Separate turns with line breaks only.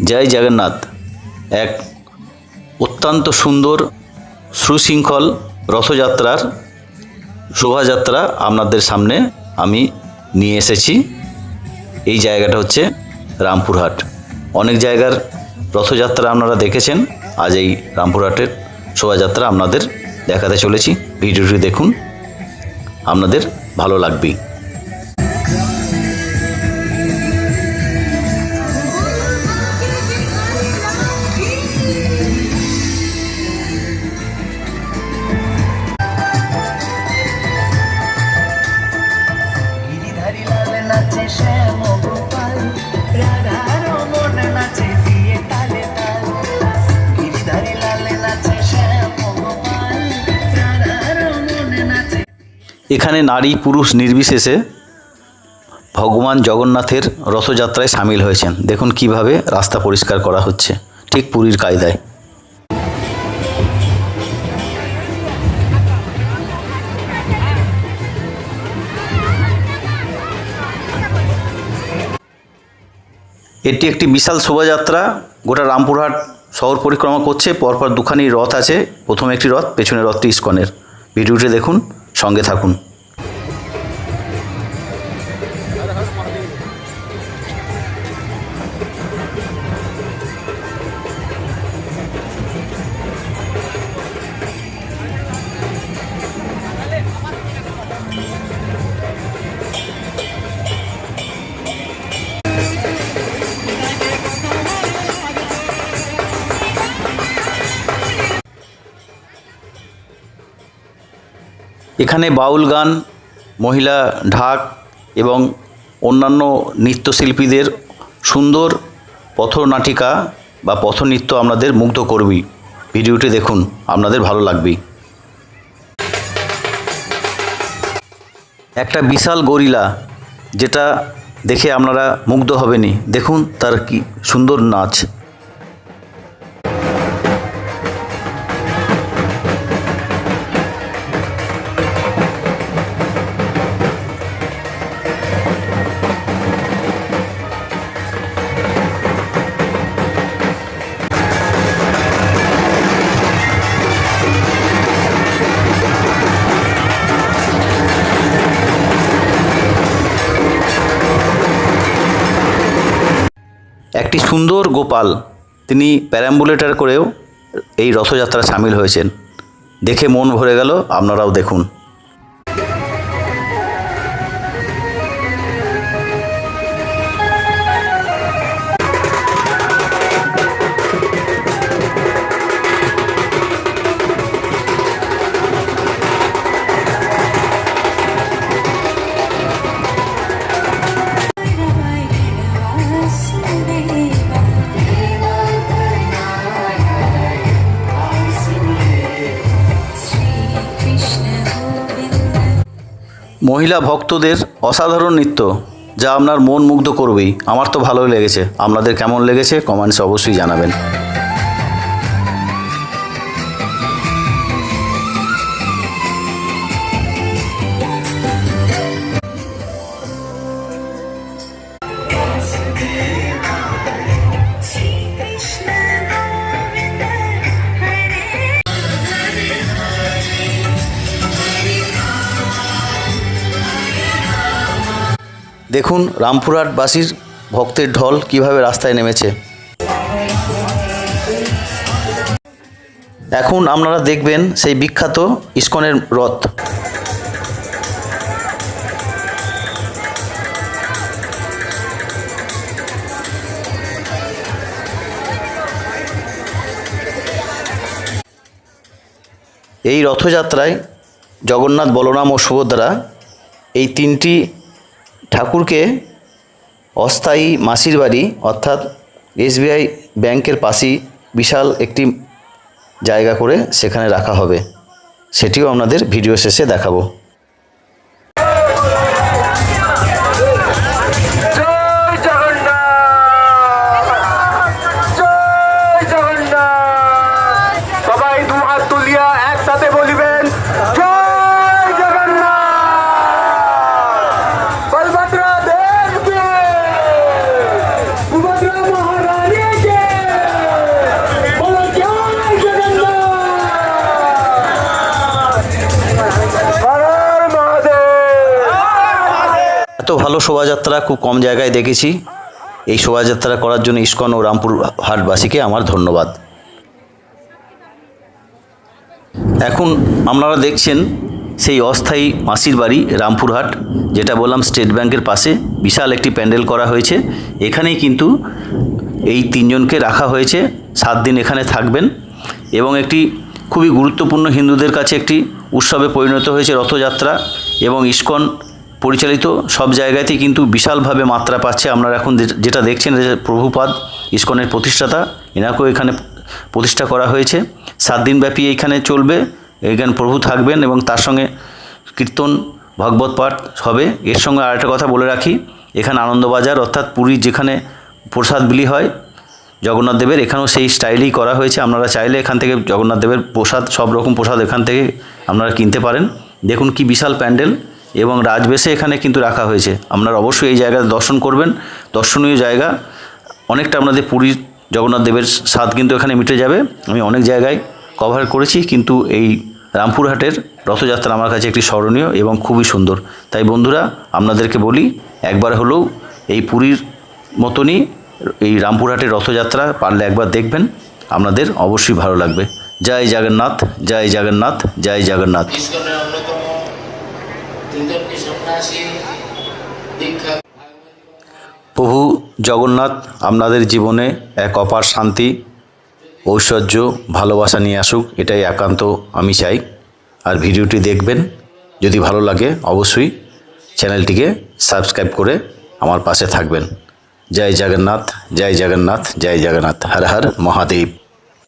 জয় জগন্নাথ। এক অত্যন্ত সুন্দর সুশৃঙ্খল রথযাত্রার শোভাযাত্রা আপনাদের সামনে আমি নিয়ে এসেছি। এই জায়গাটা হচ্ছে রামপুরহাট। অনেক জায়গার রথযাত্রা আপনারা দেখেছেন, আজ এই রামপুরহাটের শোভাযাত্রা আপনাদের দেখাতে চলেছি। ভিডিওটি দেখুন, আপনাদের ভালো লাগবে। এখানে নারী পুরুষ নির্বিশেষে ভগবান জগন্নাথের রথযাত্রায় সামিল হয়েছেন। দেখুন কিভাবে রাস্তা পরিষ্কার করা হচ্ছে, ঠিক পুরীর কায়দায়। এটি একটি বিশাল শোভাযাত্রা, গোটা রামপুরহাট শহর পরিক্রমা করছে। পরপর দুখানি রথ আছে, প্রথমে একটি রথ, পেছনের রথটি ইস্কনের। ভিডিওটি দেখুন, সঙ্গে থাকুন। এখানে বাউল গান, মহিলা ঢাক এবং অন্যান্য নৃত্যশিল্পীদের সুন্দর পথনাটিকা বা পথনৃত্য আপনাদের মুগ্ধ করবে। ভিডিওটি দেখুন, আপনাদের ভালো লাগবে। একটা বিশাল গরিলা, যেটা দেখে আপনারা মুগ্ধ হবেনই। দেখুন তার কি সুন্দর নাচ। একটি সুন্দর গোপাল, তিনি প্যারাম্বুলেটর করেও এই রথযাত্রায় সামিল হয়েছেন। দেখে মন ভরে গেল, আপনারাও দেখুন। মহিলা ভক্তদের অসাধারণ নৃত্য, যা আপনার মন মুগ্ধ করবেই। আমার তো ভালোই লেগেছে। আপনাদের কেমন লেগেছে কমেন্টসে অবশ্যই জানাবেন। দেখুন রামপুরহাটবাসীর ভক্তের ঢল কিভাবে রাস্তায় নেমেছে। এখন আপনারা দেখবেন সেই বিখ্যাত ইস্কনের রথ। এই রথযাত্রায় জগন্নাথ, বলরাম ও সুভদ্রা এই তিনটি ঠাকুরকে অস্থায়ী মাসির বাড়ি অর্থাৎ SBI ব্যাংকের পাশেই বিশাল একটি জায়গা করে সেখানে রাখা হবে। সেটিও আপনাদের ভিডিও শেষে দেখাবো।
সবাই দু হাত তুলিয়া একসাথে বলিবেন জয় জগন্নাথ। বলভদ্র দেবকে, সুভদ্রা মহারানীকে।
শোভাযাত্রা খুব কম জায়গায় দেখেছি। এই শোভাযাত্রা করার জন্য ইসকন ও রামপুর হাটবাসীকে আমার ধন্যবাদ। এখন আপনারা দেখছেন সেই অস্থায়ী মাসির বাড়ি রামপুরহাট, যেটা বললাম স্টেট ব্যাংকের পাশে বিশাল একটি প্যান্ডেল করা হয়েছে। এখানেই কিন্তু এই তিনজনকে রাখা হয়েছে, 7 দিন এখানে থাকবেন এবং একটি খুবই গুরুত্বপূর্ণ হিন্দুদের কাছে একটি উৎসবে পরিণত হয়েছে রথযাত্রা। এবং ইসকন পরিচালিত সব জায়গাতেই কিন্তু বিশালভাবে মাত্রা পাচ্ছে। আপনারা এখন যেটা দেখছেন যে প্রভুপাদ ইসকনের প্রতিষ্ঠাতা, এনাকেও এখানে প্রতিষ্ঠা করা হয়েছে। 7 দিনব্যাপী এইখানে চলবে, এখানে প্রভু থাকবেন এবং তার সঙ্গে কীর্তন ভাগবত পাঠ হবে। এর সঙ্গে আরেকটা কথা বলে রাখি, এখানে আনন্দবাজার অর্থাৎ পুরীর যেখানে প্রসাদ বিলি হয় জগন্নাথ দেবের, এখানেও সেই স্টাইলেই করা হয়েছে। আপনারা চাইলে এখান থেকে জগন্নাথ দেবের প্রসাদ, সব রকম প্রসাদ এখান থেকে আপনারা কিনতে পারেন। দেখুন কি বিশাল প্যান্ডেল এবং রাজবেশে এখানে কিন্তু রাখা হয়েছে। আপনারা অবশ্যই এই জায়গা দর্শন করবেন, দর্শনীয় জায়গা। অনেকটা আপনাদের পুরীর জগন্নাথ দেবের স্বাদ কিন্তু এখানে মিটে যাবে। আমি অনেক জায়গায় কভার করেছি, কিন্তু এই রামপুরহাটের রথযাত্রা আমার কাছে একটি স্মরণীয় এবং খুবই সুন্দর। তাই বন্ধুরা, আপনাদেরকে বলি, একবার হলেও এই পুরীর মতনই এই রামপুরহাটের রথযাত্রা পারলে একবার দেখবেন, আপনাদের অবশ্যই ভালো লাগবে। জয় জগন্নাথ, জয় জগন্নাথ, জয় জগন্নাথ।
ইসকনের অন্যতম তিনজনটি সন্ন্যাসী দীক্ষা।
প্রভু জগন্নাথ আপনাদের জীবনে এক অপার শান্তি, ঐশ্বর্য, ভালোবাসা নিয়ে আসুক, এটাই একান্ত আমি চাই। আর ভিডিওটি দেখবেন, যদি ভালো লাগে অবশ্যই চ্যানেলটিকে সাবস্ক্রাইব করে আমার পাশে থাকবেন। জয় জগন্নাথ, জয় জগন্নাথ, জয় জগন্নাথ, হর হর মহাদেব।